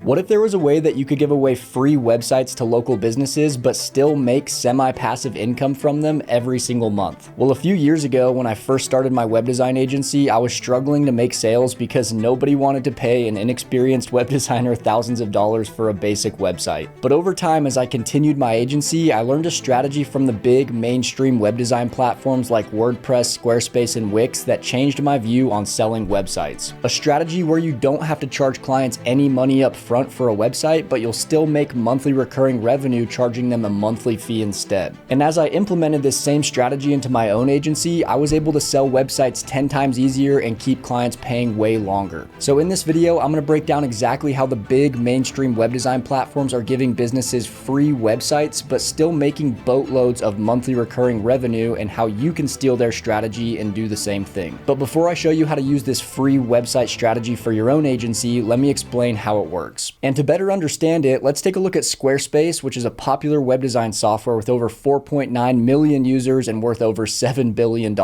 What if there was a way that you could give away free websites to local businesses but still make semi-passive income from them every single month? Well, a few years ago when I first started my web design agency, I was struggling to make sales because nobody wanted to pay an inexperienced web designer thousands of dollars for a basic website. But over time, as I continued my agency, I learned a strategy from the big mainstream web design platforms like WordPress, Squarespace, and Wix that changed my view on selling websites. A strategy where you don't have to charge clients any money up front for a website, but you'll still make monthly recurring revenue charging them a monthly fee instead. And as I implemented this same strategy into my own agency, I was able to sell websites 10 times easier and keep clients paying way longer. So in this video, I'm going to break down exactly how the big mainstream web design platforms are giving businesses free websites, but still making boatloads of monthly recurring revenue, and how you can steal their strategy and do the same thing. But before I show you how to use this free website strategy for your own agency, let me explain how it works. And to better understand it, let's take a look at Squarespace, which is a popular web design software with over 4.9 million users and worth over $7 billion.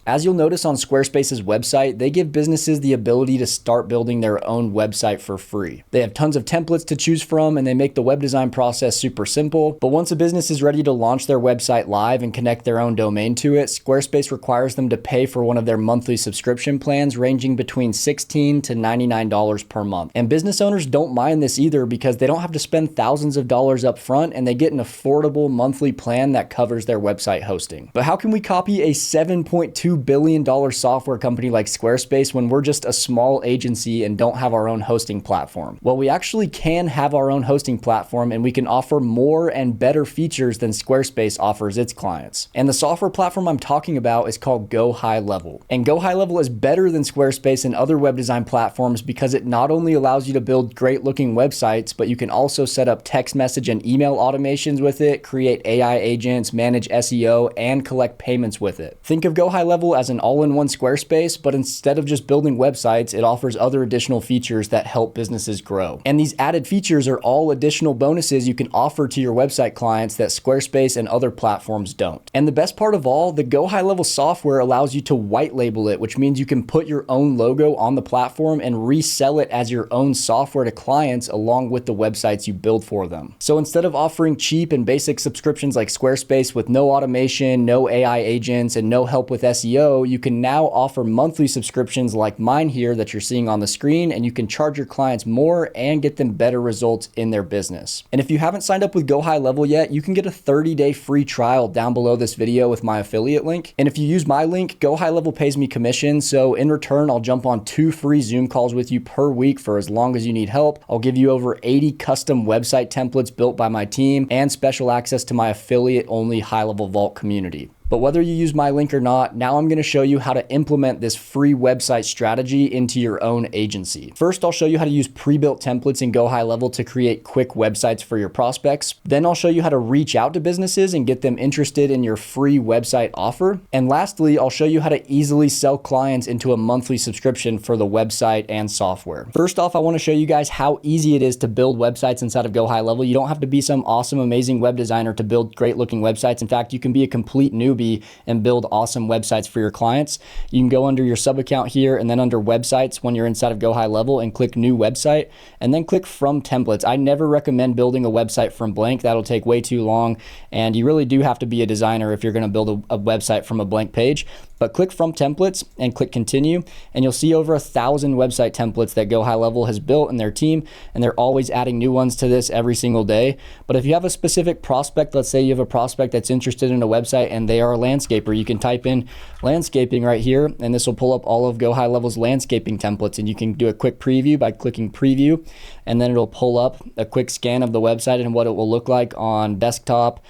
As you'll notice on Squarespace's website, they give businesses the ability to start building their own website for free. They have tons of templates to choose from, and they make the web design process super simple. But once a business is ready to launch their website live and connect their own domain to it, Squarespace requires them to pay for one of their monthly subscription plans ranging between $16 to $99 per month. And business owners don't mind this either because they don't have to spend thousands of dollars up front, and they get an affordable monthly plan that covers their website hosting. But how can we copy a $7.2 billion software company like Squarespace when we're just a small agency and don't have our own hosting platform? Well, we actually can have our own hosting platform, and we can offer more and better features than Squarespace offers its clients. And the software platform I'm talking about is called GoHighLevel. And GoHighLevel is better than Squarespace and other web design platforms because it not only allows you to build great looking websites, but you can also set up text message and email automations with it, create AI agents, manage SEO, and collect payments with it. Think of GoHighLevel as an all-in-one Squarespace, but instead of just building websites, it offers other additional features that help businesses grow. And these added features are all additional bonuses you can offer to your website clients that Squarespace and other platforms don't. And the best part of all, the GoHighLevel software allows you to white label it, which means you can put your own logo on the platform and resell it as your own software to clients along with the websites you build for them. So instead of offering cheap and basic subscriptions like Squarespace with no automation, no AI agents, and no help with SEO, you can now offer monthly subscriptions like mine here that you're seeing on the screen, and you can charge your clients more and get them better results in their business. And if you haven't signed up with GoHighLevel yet, you can get a 30-day free trial down below this video with my affiliate link. And if you use my link, GoHighLevel pays me commission, so in return, I'll jump on 2 free Zoom calls with you per week for as long as you need help. I'll give you over 80 custom website templates built by my team and special access to my affiliate-only HighLevel Vault community. But whether you use my link or not, now I'm going to show you how to implement this free website strategy into your own agency. First, I'll show you how to use pre-built templates in GoHighLevel to create quick websites for your prospects. Then I'll show you how to reach out to businesses and get them interested in your free website offer. And lastly, I'll show you how to easily sell clients into a monthly subscription for the website and software. First off, I want to show you guys how easy it is to build websites inside of GoHighLevel. You don't have to be some awesome, amazing web designer to build great looking websites. In fact, you can be a complete newbie and build awesome websites for your clients. You can go under your sub account here and then under websites when you're inside of GoHighLevel and click new website and then click from templates. I never recommend building a website from blank. That'll take way too long, and you really do have to be a designer if you're going to build a website from a blank page. But click from templates and click continue, and you'll see over 1,000 website templates that GoHighLevel has built in their team, and they're always adding new ones to this every single day. But if you have a specific prospect, let's say you have a prospect that's interested in a website and they are a landscaper, you can type in landscaping right here, and this will pull up all of GoHighLevel's landscaping templates, and you can do a quick preview by clicking preview, and then it'll pull up a quick scan of the website and what it will look like on desktop,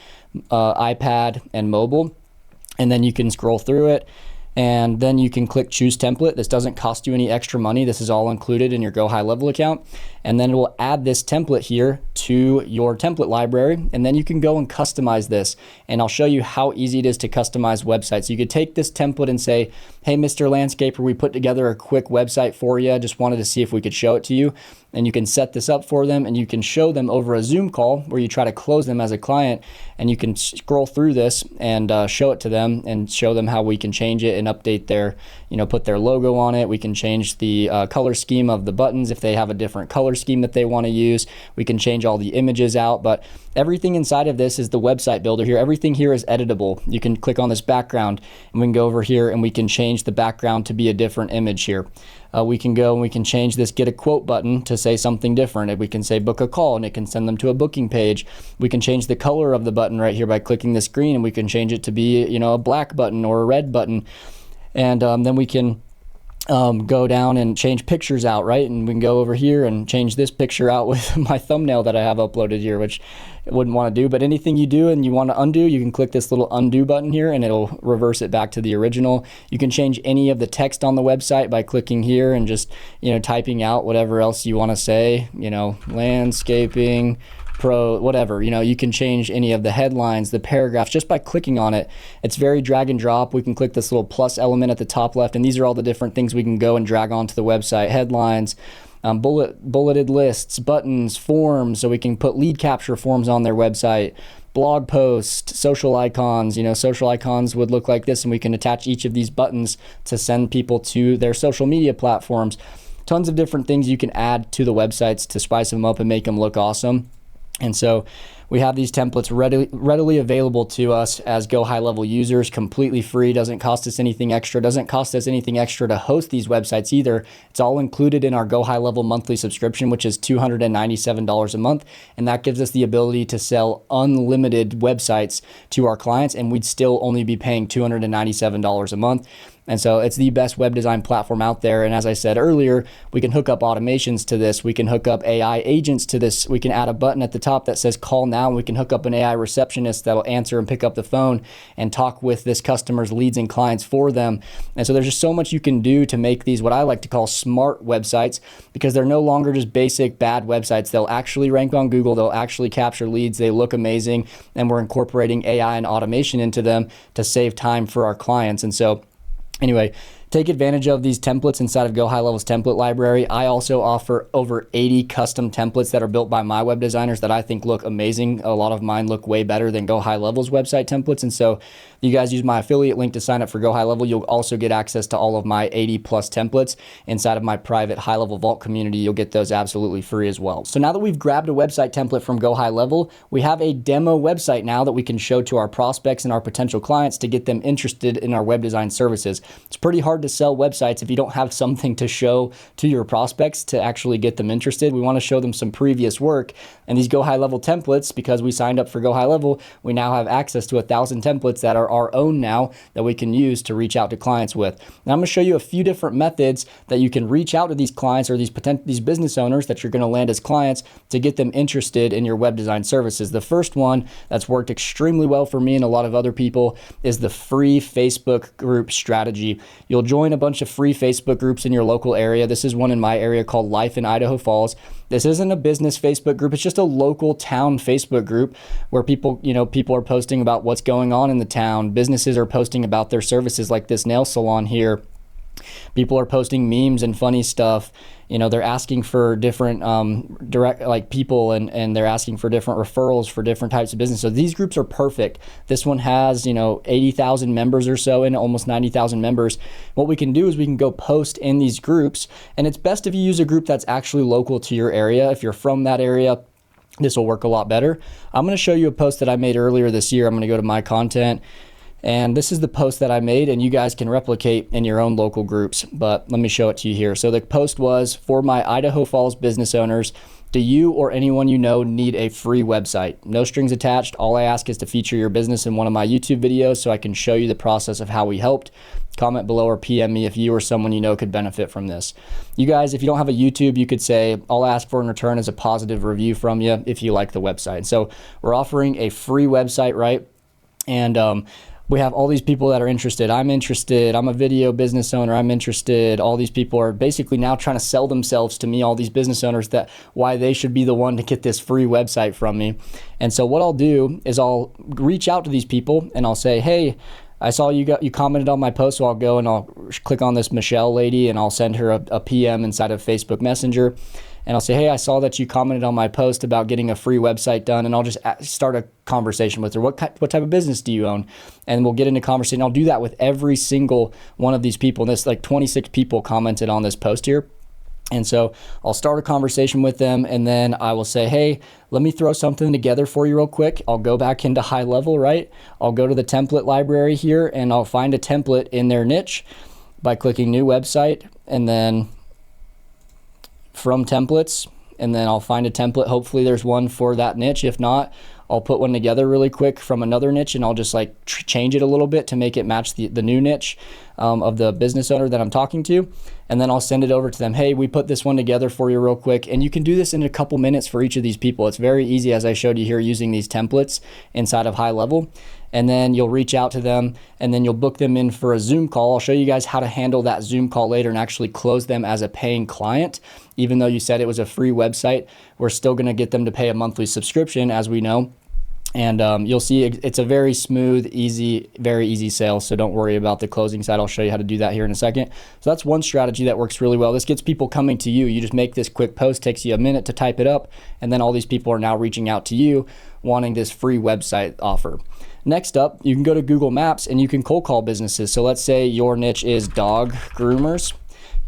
iPad, and mobile. And then you can scroll through it, and then you can click choose template. This doesn't cost you any extra money. This is all included in your GoHighLevel account. And then it will add this template here to your template library, and then you can go and customize this. And I'll show you how easy it is to customize websites. So you could take this template and say, hey, Mr. Landscaper, we put together a quick website for you. Just wanted to see if we could show it to you. And you can set this up for them, and you can show them over a Zoom call where you try to close them as a client, and you can scroll through this and show it to them and show them how we can change it and update their, put their logo on it. We can change the color scheme of the buttons if they have a different color scheme that they want to use. We can change all the images out, but everything inside of this is the website builder here. Everything here is editable. You can click on this background, and we can go over here and we can change the background to be a different image here. We can go and we can change this get a quote button to say something different. We can say book a call, and it can send them to a booking page. We can change the color of the button right here by clicking this green, and we can change it to be, a black button or a red button. And then we can go down and change pictures out, right? And we can go over here and change this picture out with my thumbnail that I have uploaded here, which I wouldn't want to do. But anything you do and you want to undo, you can click this little undo button here, and it'll reverse it back to the original. You can change any of the text on the website by clicking here and just, typing out whatever else you want to say, landscaping, pro, whatever, you can change any of the headlines, the paragraphs, just by clicking on it. It's very drag and drop. We can click this little plus element at the top left, and these are all the different things we can go and drag onto the website. Headlines, bulleted lists, buttons, forms, so we can put lead capture forms on their website, blog posts, social icons. Social icons would look like this, and we can attach each of these buttons to send people to their social media platforms. Tons of different things you can add to the websites to spice them up and make them look awesome. And so we have these templates readily available to us as GoHighLevel users, completely free, doesn't cost us anything extra, doesn't cost us anything extra to host these websites either. It's all included in our GoHighLevel monthly subscription, which is $297 a month, and that gives us the ability to sell unlimited websites to our clients, and we'd still only be paying $297 a month. And so it's the best web design platform out there. And as I said earlier, we can hook up automations to this. We can hook up AI agents to this. We can add a button at the top that says call now, and we can hook up an AI receptionist that'll answer and pick up the phone and talk with this customer's leads and clients for them. And so there's just so much you can do to make these what I like to call smart websites, because they're no longer just basic bad websites. They'll actually rank on Google. They'll actually capture leads. They look amazing. And we're incorporating AI and automation into them to save time for our clients. And so anyway, take advantage of these templates inside of GoHighLevel's template library. I also offer over 80 custom templates that are built by my web designers that I think look amazing. A lot of mine look way better than GoHighLevel's website templates. And so you guys use my affiliate link to sign up for GoHighLevel. You'll also get access to all of my 80 plus templates inside of my private HighLevel Vault community. You'll get those absolutely free as well. So now that we've grabbed a website template from GoHighLevel, we have a demo website now that we can show to our prospects and our potential clients to get them interested in our web design services. It's pretty hard to sell websites if you don't have something to show to your prospects to actually get them interested. We want to show them some previous work, and these GoHighLevel templates, because we signed up for GoHighLevel, we now have access to 1,000 templates that are our own now that we can use to reach out to clients with. Now I'm going to show you a few different methods that you can reach out to these clients or these business owners that you're going to land as clients to get them interested in your web design services. The first one that's worked extremely well for me and a lot of other people is the free Facebook group strategy. You'll join a bunch of free Facebook groups in your local area. This is one in my area called Life in Idaho Falls. This isn't a business Facebook group. It's just a local town Facebook group where people are posting about what's going on in the town. Businesses are posting about their services, like this nail salon here. People are posting memes and funny stuff. They're asking for different direct people, and they're asking for different referrals for different types of business. So these groups are perfect. This one has 80,000 members or so, and almost 90,000 members. What we can do is we can go post in these groups, and it's best if you use a group that's actually local to your area. If you're from that area, this will work a lot better. I'm going to show you a post that I made earlier this year. I'm going to go to my content. And this is the post that I made, and you guys can replicate in your own local groups, but let me show it to you here. So the post was, for my Idaho Falls business owners, do you or anyone you know need a free website? No strings attached. All I ask is to feature your business in one of my YouTube videos so I can show you the process of how we helped. Comment below or PM me if you or someone you know could benefit from this. You guys, if you don't have a YouTube, you could say, all I ask for in return is a positive review from you if you like the website. So we're offering a free website, right? And we have all these people that are interested. I'm interested. I'm a video business owner. I'm interested. All these people are basically now trying to sell themselves to me, all these business owners, that why they should be the one to get this free website from me. And so what I'll do is I'll reach out to these people and I'll say, hey, I saw you commented on my post, so I'll go and I'll click on this Michelle lady and I'll send her a PM inside of Facebook Messenger. And I'll say, hey, I saw that you commented on my post about getting a free website done, and I'll just start a conversation with her. What type of business do you own? And we'll get into conversation. I'll do that with every single one of these people. And this, like 26 people commented on this post here. And so I'll start a conversation with them, and then I will say, hey, let me throw something together for you real quick. I'll go back into HighLevel, right? I'll go to the template library here, and I'll find a template in their niche by clicking new website, and then from templates, and then I'll find a template. Hopefully there's one for that niche. If not, I'll put one together really quick from another niche, and I'll just like change it a little bit to make it match the new niche of the business owner that I'm talking to. And then I'll send it over to them. Hey, we put this one together for you real quick. And you can do this in a couple minutes for each of these people. It's very easy, as I showed you here, using these templates inside of HighLevel. And then you'll reach out to them, and then you'll book them in for a Zoom call. I'll show you guys how to handle that Zoom call later and actually close them as a paying client. Even though you said it was a free website, we're still going to get them to pay a monthly subscription, as we know. And you'll see it's a very smooth, very easy sale. So don't worry about the closing side. I'll show you how to do that here in a second. So that's one strategy that works really well. This gets people coming to you. You just make this quick post, takes you a minute to type it up, and then all these people are now reaching out to you wanting this free website offer. Next up, you can go to Google Maps and you can cold call businesses. So let's say your niche is dog groomers.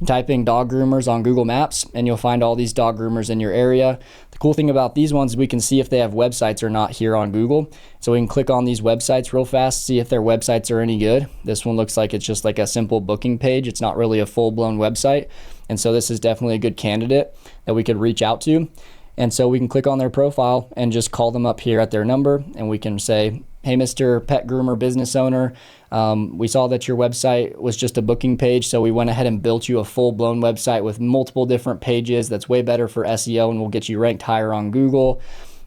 You type in dog groomers on Google Maps and you'll find all these dog groomers in your area. The cool thing about these ones, we can see if they have websites or not here on Google. So we can click on these websites real fast, see if their websites are any good. This one looks like it's just like a simple booking page. It's not really a full-blown website. And so this is definitely a good candidate that we could reach out to. And so we can click on their profile and just call them up here at their number, and we can say, hey, Mr. Pet Groomer business owner, we saw that your website was just a booking page, so we went ahead and built you a full-blown website with multiple different pages that's way better for SEO and will get you ranked higher on Google.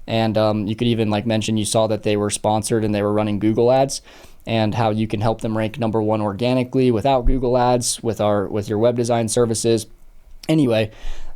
And you could even like mention you saw that they were sponsored and they were running Google ads, and how you can help them rank #1 organically without Google ads with your web design services. Anyway,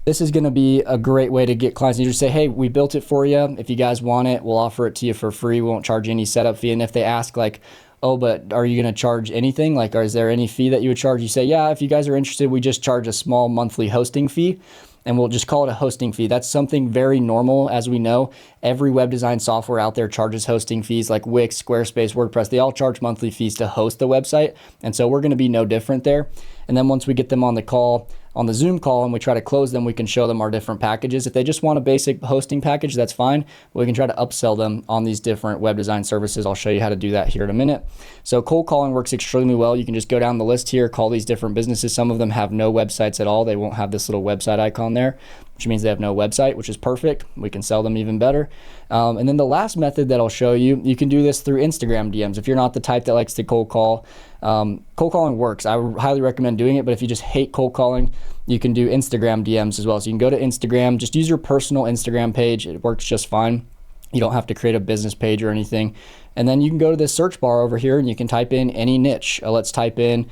this is going to be a great way to get clients. You just say, hey, we built it for you. If you guys want it, we'll offer it to you for free. We won't charge any setup fee. And if they ask like, oh, but are you going to charge anything? Like, is there any fee that you would charge? You say, yeah, if you guys are interested, we just charge a small monthly hosting fee. And we'll just call it a hosting fee. That's something very normal. As we know, every web design software out there charges hosting fees, like Wix, Squarespace, WordPress. They all charge monthly fees to host the website. And so we're going to be no different there. And then once we get them on the Zoom call and we try to close them, we can show them our different packages. If they just want a basic hosting package, that's fine. We can try to upsell them on these different web design services. I'll show you how to do that here in a minute. So cold calling works extremely well. You can just go down the list here, call these different businesses. Some of them have no websites at all. They won't have this little website icon there, which means they have no website, which is perfect. We can sell them even better. And then the last method that I'll show you, you can do this through Instagram DMs. If you're not the type that likes to cold call, cold calling works. I would highly recommend doing it, but if you just hate cold calling, you can do Instagram DMs as well. So you can go to Instagram, just use your personal Instagram page. It works just fine. You don't have to create a business page or anything. And then you can go to this search bar over here and you can type in any niche. Let's type in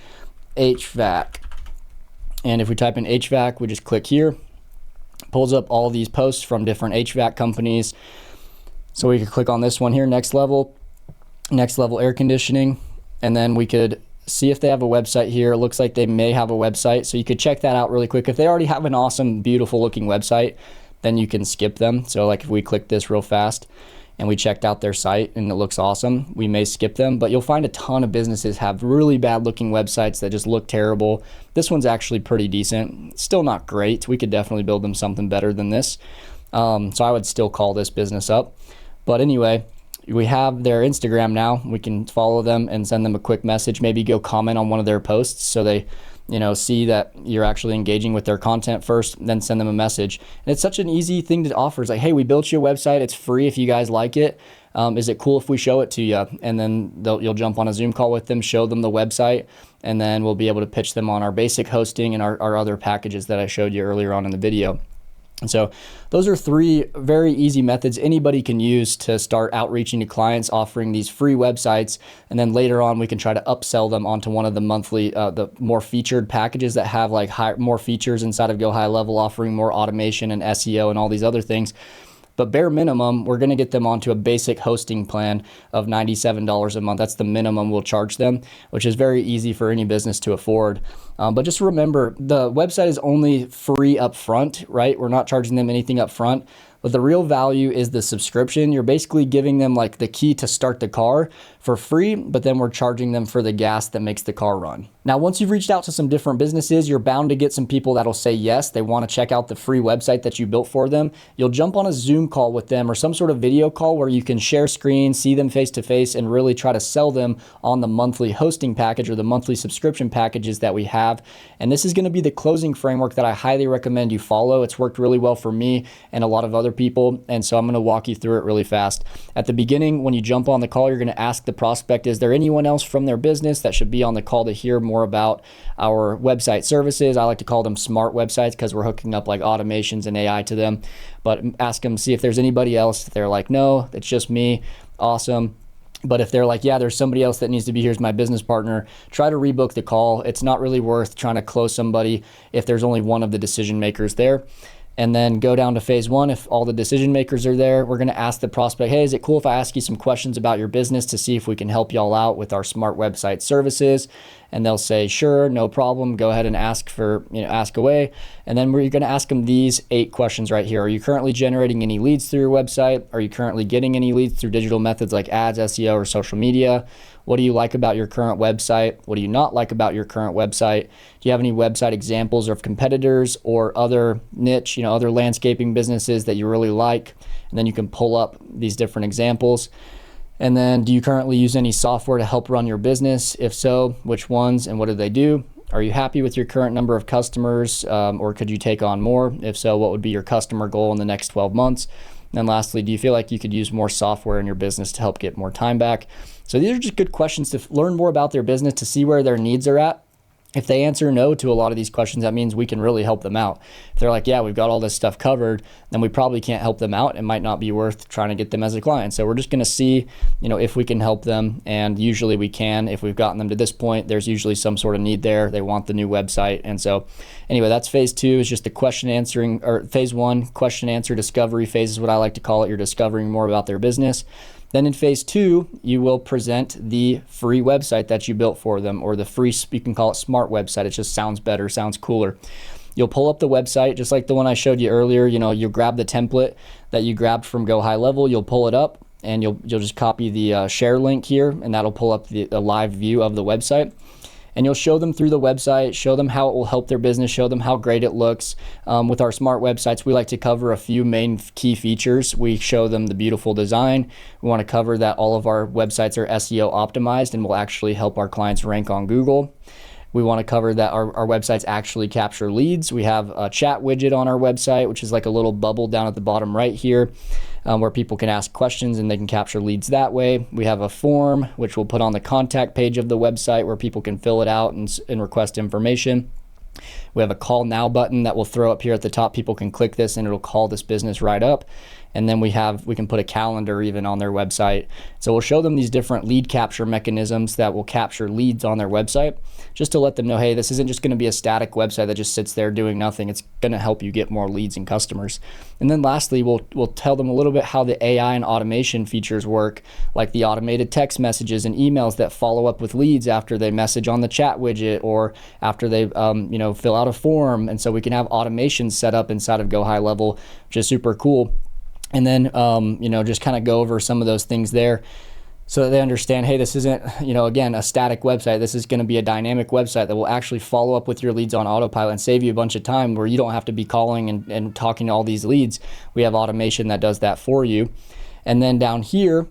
HVAC. And if we type in HVAC, we just click here. Pulls up all these posts from different HVAC companies. So we could click on this one here, next level air conditioning. And then we could see if they have a website here. It looks like they may have a website. So you could check that out really quick. If they already have an awesome, beautiful looking website, then you can skip them. So like if we click this real fast and we checked out their site and it looks awesome, we may skip them. But you'll find a ton of businesses have really bad looking websites that just look terrible. This one's actually pretty decent. Still not great. We could definitely build them something better than this. So I would still call this business up. But anyway, we have their Instagram now. We can follow them and send them a quick message, maybe go comment on one of their posts so they see that you're actually engaging with their content first, then send them a message. And it's such an easy thing to offer. It's like, hey, we built you a website. It's free if you guys like it. Is it cool if we show it to you? And then you'll jump on a Zoom call with them, show them the website, and then we'll be able to pitch them on our basic hosting and our other packages that I showed you earlier on in the video. And so those are 3 very easy methods anybody can use to start outreaching to clients, offering these free websites. And then later on, we can try to upsell them onto one of the monthly, the more featured packages that have like more features inside of GoHighLevel, offering more automation and SEO and all these other things. But bare minimum, we're going to get them onto a basic hosting plan of $97 a month. That's the minimum we'll charge them, which is very easy for any business to afford. But just remember, the website is only free up front, right? We're not charging them anything up front. But the real value is the subscription. You're basically giving them like the key to start the car for free, but then we're charging them for the gas that makes the car run. Now, once you've reached out to some different businesses, you're bound to get some people that'll say yes, they want to check out the free website that you built for them. You'll jump on a Zoom call with them or some sort of video call where you can share screen, see them face to face, and really try to sell them on the monthly hosting package or the monthly subscription packages that we have. And this is going to be the closing framework that I highly recommend you follow. It's worked really well for me and a lot of other people. And so I'm going to walk you through it really fast. At the beginning, when you jump on the call, you're going to ask the prospect, is there anyone else from their business that should be on the call to hear more about our website services? I like to call them smart websites because we're hooking up like automations and AI to them. But ask them, see if there's anybody else. If they're like, no, it's just me. Awesome. But if they're like, yeah, there's somebody else that needs to be here as my business partner, try to rebook the call. It's not really worth trying to close somebody if there's only one of the decision makers there. And then go down to phase 1. If all the decision makers are there, we're going to ask the prospect, hey, is it cool if I ask you some questions about your business to see if we can help y'all out with our smart website services? And they'll say, sure, no problem. Go ahead and ask away. And then we're going to ask them these 8 questions right here. Are you currently generating any leads through your website? Are you currently getting any leads through digital methods like ads, SEO, or social media? What do you like about your current website? What do you not like about your current website? Do you have any website examples of competitors or other niche, other landscaping businesses that you really like? And then you can pull up these different examples. And then, do you currently use any software to help run your business? If so, which ones and what do they do? Are you happy with your current number of customers, or could you take on more? If so, what would be your customer goal in the next 12 months? And lastly, do you feel like you could use more software in your business to help get more time back? So these are just good questions to learn more about their business, to see where their needs are at. If they answer no to a lot of these questions, that means we can really help them out. If they're like, yeah, we've got all this stuff covered, then we probably can't help them out. It might not be worth trying to get them as a client. So we're just going to see, if we can help them. And usually we can. If we've gotten them to this point, there's usually some sort of need there. They want the new website. And so anyway, that's phase 2 is just the question answering, or phase 1, question answer discovery phase is what I like to call it. You're discovering more about their business. Then in phase 2, you will present the free website that you built for them, or the free, you can call it smart website. It just sounds better, sounds cooler. You'll pull up the website, just like the one I showed you earlier. You'll grab the template that you grabbed from GoHighLevel, you'll pull it up, and you'll just copy the share link here, and that'll pull up the live view of the website. And you'll show them through the website, show them how it will help their business, show them how great it looks. With our smart websites, we like to cover a few main key features. We show them the beautiful design. We want to cover that all of our websites are SEO optimized and will actually help our clients rank on Google. We want to cover that our websites actually capture leads. We have a chat widget on our website, which is like a little bubble down at the bottom right here, where people can ask questions and they can capture leads that way. We have a form, which we'll put on the contact page of the website where people can fill it out and request information. We have a call now button that we'll throw up here at the top. People can click this and it'll call this business right up. And then we can put a calendar even on their website. So we'll show them these different lead capture mechanisms that will capture leads on their website, just to let them know, hey, this isn't just going to be a static website that just sits there doing nothing. It's going to help you get more leads and customers. And then lastly, we'll tell them a little bit how the AI and automation features work, like the automated text messages and emails that follow up with leads after they message on the chat widget or after they fill out a form. And so we can have automations set up inside of GoHighLevel, which is super cool. And then, just kind of go over some of those things there so that they understand, hey, this isn't, again, a static website. This is going to be a dynamic website that will actually follow up with your leads on autopilot and save you a bunch of time where you don't have to be calling and talking to all these leads. We have automation that does that for you. And then down here,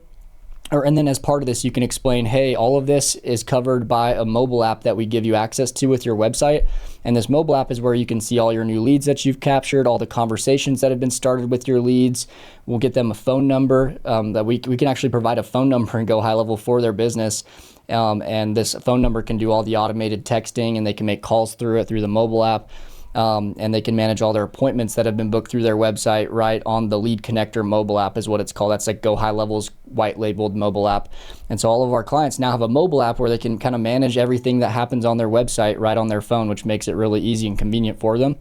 and then as part of this, you can explain, hey, all of this is covered by a mobile app that we give you access to with your website. And this mobile app is where you can see all your new leads that you've captured, all the conversations that have been started with your leads. We'll get them a phone number that we can actually provide a phone number and GoHighLevel for their business. And this phone number can do all the automated texting and they can make calls through the mobile app. and they can manage all their appointments that have been booked through their website right on the Lead Connector mobile app is what it's called. That's like GoHighLevel's white labeled mobile app. And so all of our clients now have a mobile app where they can kind of manage everything that happens on their website right on their phone, which makes it really easy and convenient for them.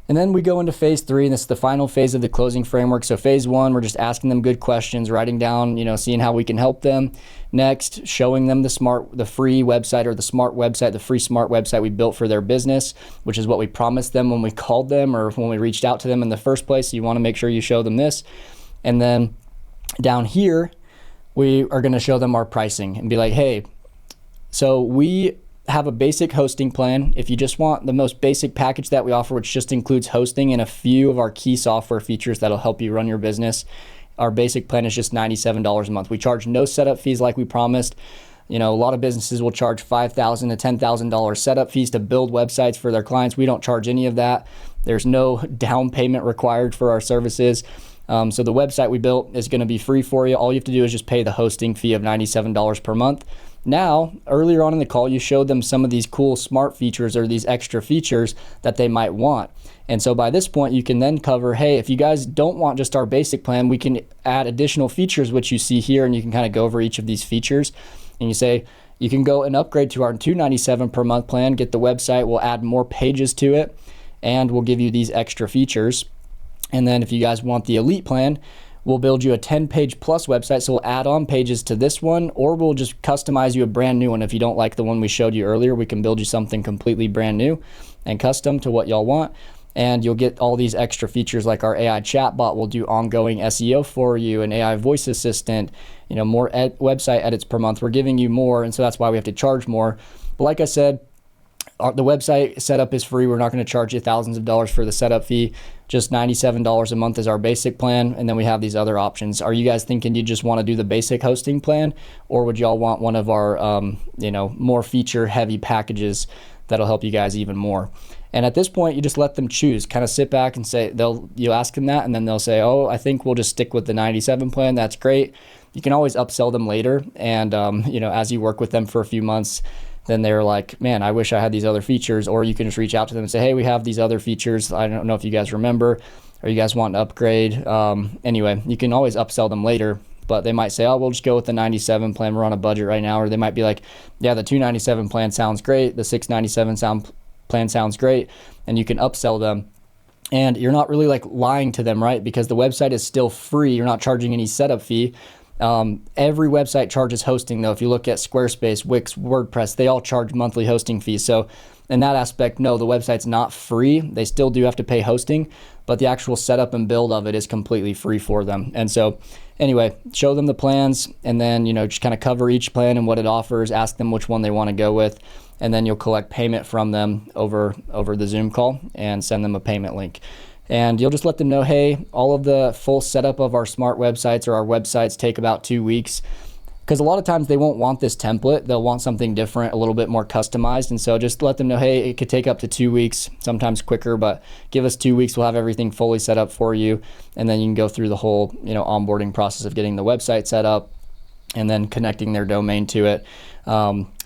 And then we go into phase 3, and this is the final phase of the closing framework. So phase 1, we're just asking them good questions, writing down, seeing how we can help them. Next, showing them the free website, or the smart website, the free smart website we built for their business, which is what we promised them when we called them or when we reached out to them in the first place. So you want to make sure you show them this. And then down here, we are going to show them our pricing and be like, hey, so we have a basic hosting plan. If you just want the most basic package that we offer, which just includes hosting and a few of our key software features that'll help you run your business, our basic plan is just $97 a month. We charge no setup fees like we promised. A lot of businesses will charge $5,000 to $10,000 setup fees to build websites for their clients. We don't charge any of that. There's no down payment required for our services. So the website we built is going to be free for you. All you have to do is just pay the hosting fee of $97 per month. Now, earlier on in the call, you showed them some of these cool smart features or these extra features that they might want. And so by this point, you can then cover, hey, if you guys don't want just our basic plan, we can add additional features, which you see here, and you can kind of go over each of these features. And you say, you can go and upgrade to our $297 per month plan, get the website, we'll add more pages to it, and we'll give you these extra features. And then if you guys want the elite plan, we'll build you a 10-page plus website, so we'll add on pages to this one, or we'll just customize you a brand new one. If you don't like the one we showed you earlier, we can build you something completely brand new and custom to what y'all want. And you'll get all these extra features like our AI chatbot will do ongoing SEO for you, an AI voice assistant, more website edits per month. We're giving you more, and so that's why we have to charge more. But like I said, the website setup is free. We're not going to charge you thousands of dollars for the setup fee. Just $97 a month is our basic plan, and then we have these other options. Are you guys thinking you just want to do the basic hosting plan, or would y'all want one of our more feature-heavy packages that'll help you guys even more? And at this point, you just let them choose. Kind of sit back and say, you ask them that, and then they'll say, oh, I think we'll just stick with the 97 plan. That's great. You can always upsell them later, and as you work with them for a few months, then they're like, man, I wish I had these other features. Or you can just reach out to them and say, hey, we have these other features. I don't know if you guys remember, or you guys want to upgrade. Anyway, you can always upsell them later, but they might say, oh, we'll just go with the 97 plan. We're on a budget right now. Or they might be like, yeah, the 297 plan sounds great. The 697 plan sounds great. And you can upsell them. And you're not really like lying to them, right? Because the website is still free. You're not charging any setup fee. Every website charges hosting, though. If you look at Squarespace, Wix, WordPress, they all charge monthly hosting fees. So in that aspect, no, the website's not free. They still do have to pay hosting, but the actual setup and build of it is completely free for them. And so anyway, show them the plans, and then, just kind of cover each plan and what it offers, ask them which one they want to go with, and then you'll collect payment from them over the Zoom call and send them a payment link. And you'll just let them know, hey, all of the full setup of our smart websites or our websites take about 2 weeks. Because a lot of times they won't want this template. They'll want something different, a little bit more customized. And so just let them know, hey, it could take up to 2 weeks, sometimes quicker, but give us 2 weeks. We'll have everything fully set up for you. And then you can go through the whole, onboarding process of getting the website set up and then connecting their domain to it.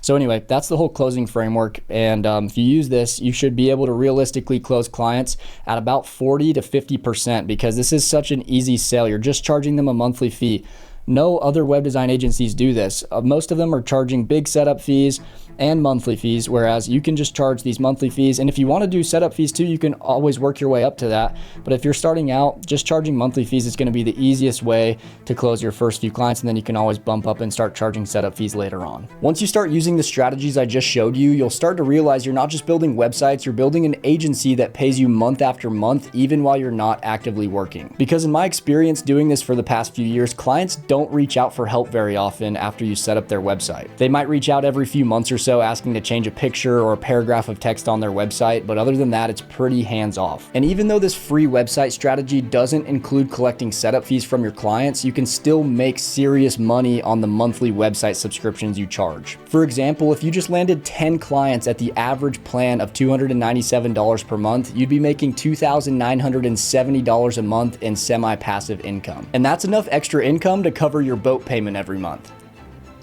So anyway, that's the whole closing framework. And if you use this, you should be able to realistically close clients at about 40 to 50% because this is such an easy sale. You're just charging them a monthly fee. No other web design agencies do this. Most of them are charging big setup fees and monthly fees, whereas you can just charge these monthly fees. And if you want to do setup fees too, you can always work your way up to that. But if you're starting out, just charging monthly fees is going to be the easiest way to close your first few clients, and then you can always bump up and start charging setup fees later on. Once you start using the strategies I just showed you, you'll start to realize you're not just building websites, you're building an agency that pays you month after month, even while you're not actively working. Because in my experience doing this for the past few years, clients don't reach out for help very often after you set up their website. They might reach out every few months or so asking to change a picture or a paragraph of text on their website, but other than that, it's pretty hands-off. And even though this free website strategy doesn't include collecting setup fees from your clients, you can still make serious money on the monthly website subscriptions you charge. For example, if you just landed 10 clients at the average plan of $297 per month, you'd be making $2,970 a month in semi-passive income. And that's enough extra income to cover your boat payment every month.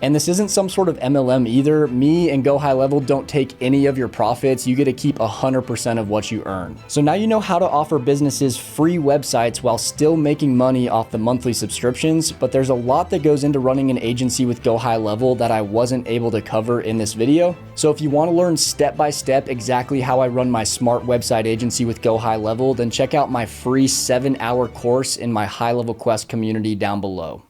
And this isn't some sort of MLM either. Me and GoHighLevel don't take any of your profits. You get to keep 100% of what you earn. So now you know how to offer businesses free websites while still making money off the monthly subscriptions, but there's a lot that goes into running an agency with GoHighLevel that I wasn't able to cover in this video. So if you want to learn step by step exactly how I run my smart website agency with GoHighLevel, then check out my free 7-hour course in my HighLevel Quest community down below.